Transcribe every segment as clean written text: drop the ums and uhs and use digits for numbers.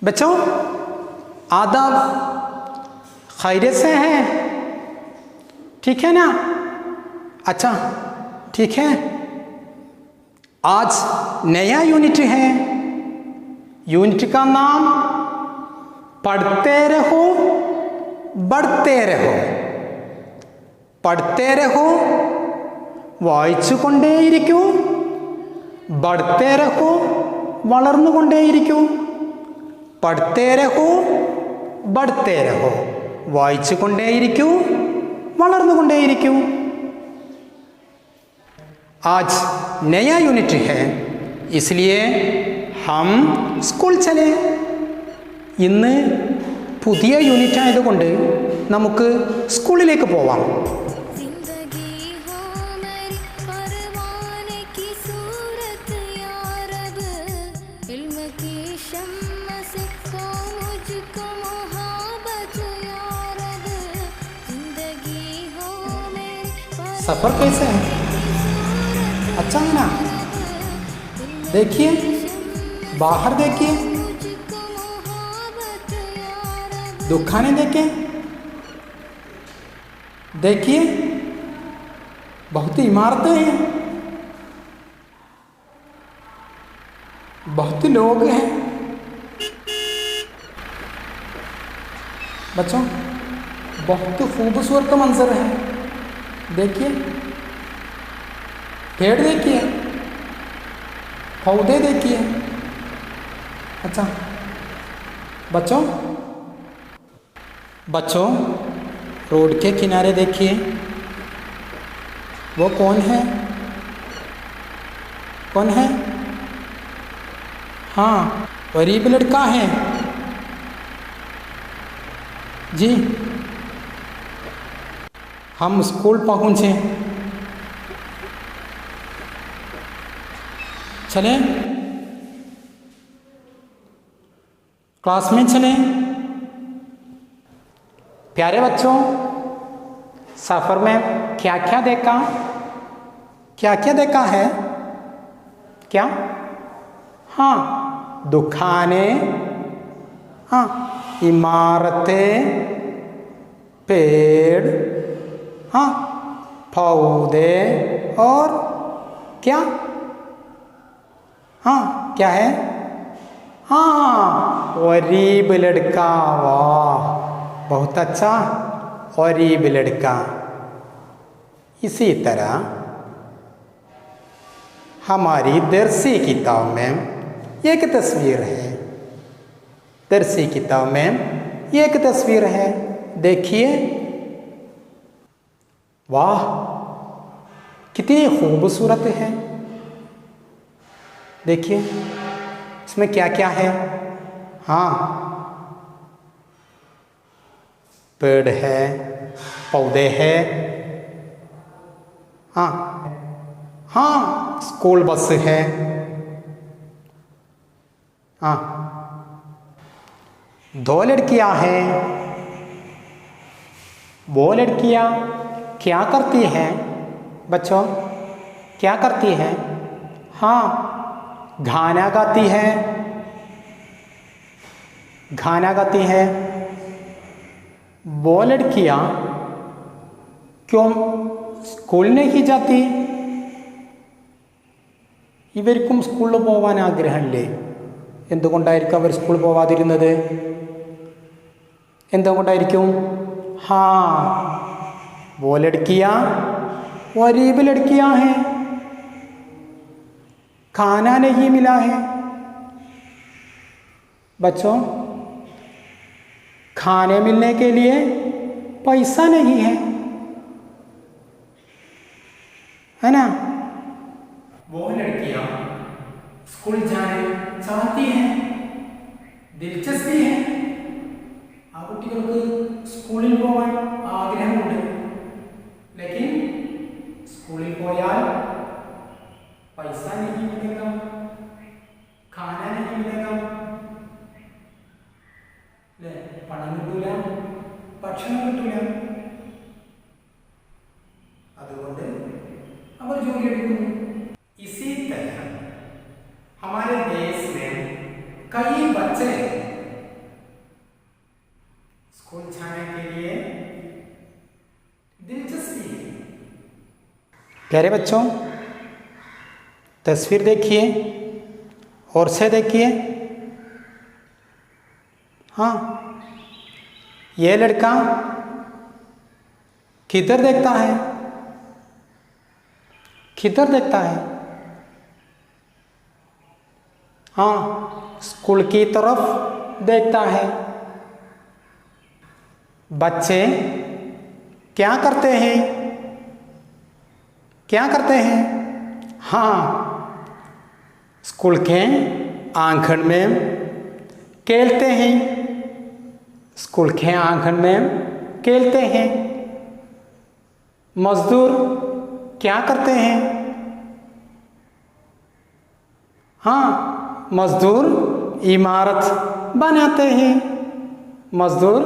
बच्चों आदाब, खैरियत से हैं? ठीक है ना? अच्छा ठीक है। आज नया यूनिट है। यूनिट का नाम पढ़ते रहो बढ़ते रहो। പഠിത്തേ രഹോ വായിച്ചു കൊണ്ടേയിരിക്കൂ, बढ़ते रहो വളർന്നുകൊണ്ടേയിരിക്കൂ, പഠിത്തേ രഹോ बढ़ते रहो വായിച്ചു കൊണ്ടേയിരിക്കൂ, വളർന്നുകൊണ്ടേയിരിക്കൂ। आज नया यूनिट है, इसलिए हम स्कूल चले। ഇന്ന് പുതിയ യൂണിറ്റ് ആയതുകൊണ്ട് നമുക്ക് സ്കൂളിലേക്ക് പോവാം. सफ़र कैसे है? अच्छा है ना? देखिए बाहर, देखिए दुकानें देखें, देखिए बहुत इमारतें हैं, बहुत लोग हैं। बच्चों बहुत खूबसूरत मंजर है। देखिए पेड़ देखिए, पौधे देखिए। अच्छा बच्चों बच्चों रोड के किनारे देखिए, वो कौन है? कौन है? हाँ, गरीब लड़का है जी। हम स्कूल पहुँचे, चलें क्लास में चलें। प्यारे बच्चों, सफ़र में क्या क्या देखा? क्या क्या देखा है? क्या? हाँ, दुकानें, हाँ, इमारतें, पेड़, हाँ, पौधे और क्या? हाँ क्या है? हाँ, गरीब लड़का। वाह बहुत अच्छा, गरीब लड़का। इसी तरह हमारी दरसी किताब में एक तस्वीर है। दरसी किताब में एक तस्वीर है, देखिए। वाह कितनी खूबसूरत है। देखिए इसमें क्या क्या है? हाँ, पेड़ है, पौधे हैं, हाँ हाँ, स्कूल बस है, हाँ, दो लड़कियां हैं। वो लड़कियां क्या करती हैं बच्चों? क्या करती हैं? हाँ, गाना गाती है, गाना गाती है। वो लड़कियां क्यों സ്കൂളിൽ नहीं जाती? ഇവർക്കും സ്കൂളിൽ പോകാൻ ആഗ്രഹമില്ലേ? എന്തുകൊണ്ടായിരിക്കും അവർ സ്കൂളിൽ പോവാതിരുന്നത്? എന്തുകൊണ്ടായിരിക്കും? हाँ, वो लड़कियां गरीब लड़कियां हैं, खाना नहीं मिला है। बच्चों खाने मिलने के लिए पैसा नहीं है ना? वो लड़कियां स्कूल जाने चाहती हैं, दिलचस्पी है। ആ കുട്ടികൾക്ക് സ്കൂളിൽ പോകാൻ ആഗ്രഹമുണ്ട്. लेकिन स्कूलिൽ പോയാൽ पैसा नहीं मिलेगा, खाना नहीं मिलेगा, പണം കിട്ടൂല, ഭക്ഷണം കിട്ടൂല. അതുകൊണ്ട് അവർ ജോലി എടുക്കുന്നു. इसी तरह हमारे देश में कई बच्चे प्यारे बच्चों, तस्वीर देखिए और से देखिए। हाँ, ये लड़का किधर देखता है? किधर देखता है? हाँ, स्कूल की तरफ देखता है। बच्चे क्या करते हैं? क्या करते हैं? हाँ, स्कूल के आंगन में खेलते हैं। स्कूल के आंगन में खेलते हैं। मजदूर क्या करते हैं? हाँ, मजदूर इमारत बनाते हैं। मजदूर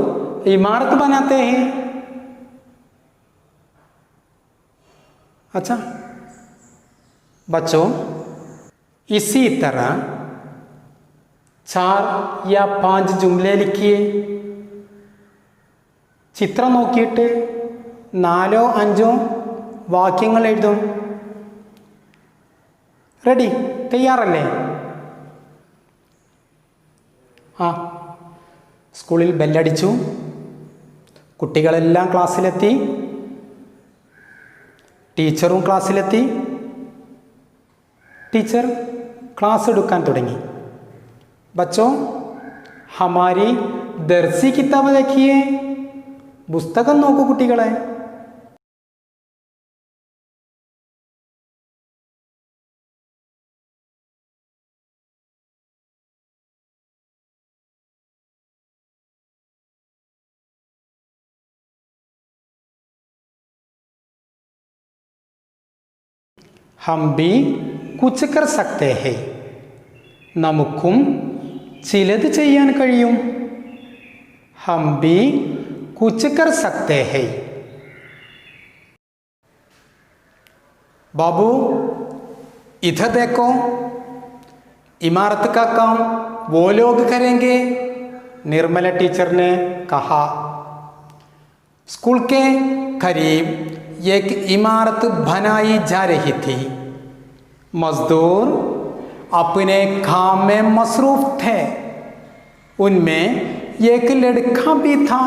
इमारत बनाते हैं। अच्छा बच्चों, इसी तरह 4 या 5 जुमले लिखिए। ചിത്രം നോക്കിയിട്ട് 4 5 വാക്യങ്ങൾ എഴുതും. റെഡി? തയ്യാറല്ലേ? ആ, സ്കൂളിൽ ബെല്ലടിച്ചു. കുട്ടികളെല്ലാം ക്ലാസ്സിലെത്തി. ടീച്ചറും ക്ലാസ്സിലെത്തി. ടീച്ചർ ക്ലാസ് എടുക്കാൻ തുടങ്ങി. बच्चों, हमारी दर्सी किताब देखिए. പുസ്തകം നോക്കൂ കുട്ടികളെ. हम भी कुछ कर सकते हैं. നമുക്കും ചിലത് ചെയ്യാൻ കഴിയും. हम भी कुछ कर सकते हैं. बाबू इधर देखो, इमारत का काम वो लोग करेंगे, निर्मला टीचर ने कहा. स्कूल के करीब एक इमारत बनाई जा रही थी. मजदूर अपने काम में मसरूफ थे. उनमें एक लड़का भी था.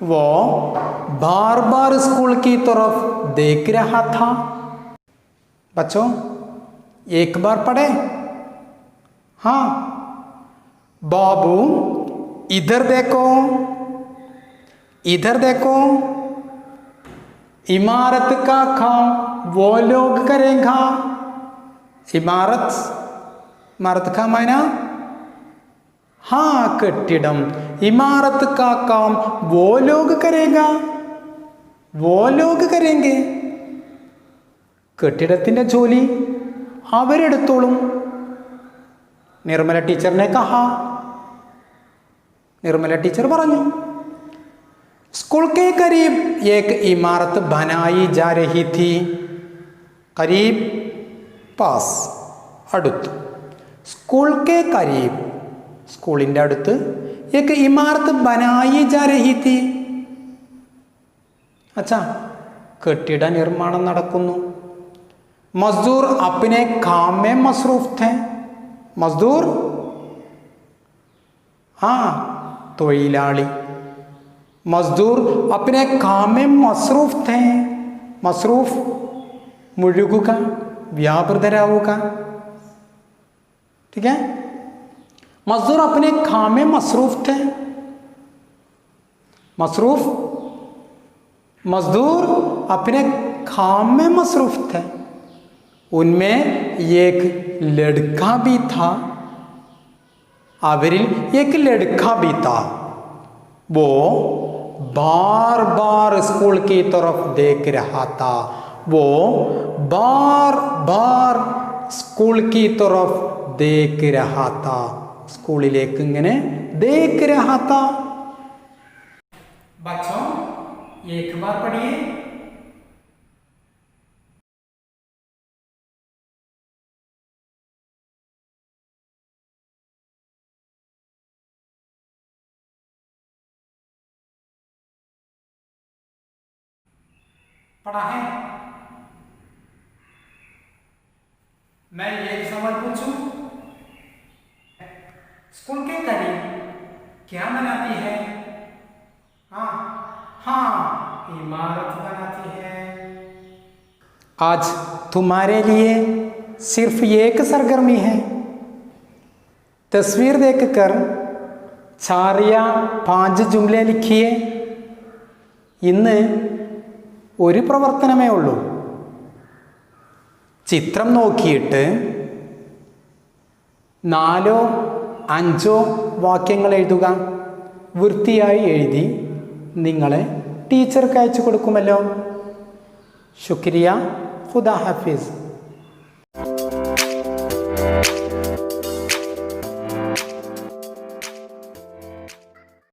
वो बार बार स्कूल की तरफ देख रहा था. बच्चों, एक बार पढ़े. हाँ, बाबू इधर देखो, इधर देखो, इमारत का काम वो लोग करेगा. इमारत, इमारत का मायना? हाँ, കെട്ടിടം. इमारत का काम वो लोग करेगा. वो लोग करेंगे. കെട്ടിടത്തിൻ്റെ ജോലി അവരെടുത്തോളും. നിർമ്മല ടീച്ചറിനെ കഹാ. നിർമ്മല ടീച്ചർ പറഞ്ഞു. स्कूल के करीब एक इमारत बनाई जा रही थी. करीब पास, അടുത്ത്. स्कूल के करीब, സ്കൂളിൻ്റെ അടുത്ത് एक इमारत बनाई जा रही थी. अच्छा, കെട്ടിട നിർമ്മാണം നടക്കുന്നു. मजदूर अपने काम में मसरूफ थे. मजदूर, हाँ, തൊഴിലാളി. मजदूर अपने काम में मसरूफ थे. मसरूफ മുഴുകുക, വ്യാപൃതരാവുക. ठीक है? मजदूर अपने काम में मसरूफ थे. मसरूफ, मजदूर अपने काम में मसरूफ थे. उनमें एक लड़का भी था. അവരിൽ एक लड़का भी था. वो बार बार स्कूल की तरफ देख रहा था. वो बार बार स्कूल की तरफ देख रहा था. സ്കൂളിലേക്ക് ഇങ്ങനെ देख रहा था. बच्चों, एक बार पढ़िए. पढ़ा है? मैं एक सवाल पूछूं? स्कूल के करीब क्या बनाती है? हाँ हाँ, इमारत बनाती है। आज तुम्हारे लिए सिर्फ एक सरगर्मी है। तस्वीर देखकर 4 या 5 जुमले लिखिए. ഇന്ന് ഒരു പ്രവർത്തനമേ ഉള്ളൂ. ചിത്രം നോക്കിയിട്ട് 4 5 വാക്യങ്ങൾ എഴുതുക. വൃത്തിയായി എഴുതി നിങ്ങളെ ടീച്ചർക്ക് അയച്ചു കൊടുക്കുമല്ലോ. ശുക്രിയ. ഖുദാ ഹാഫിസ്.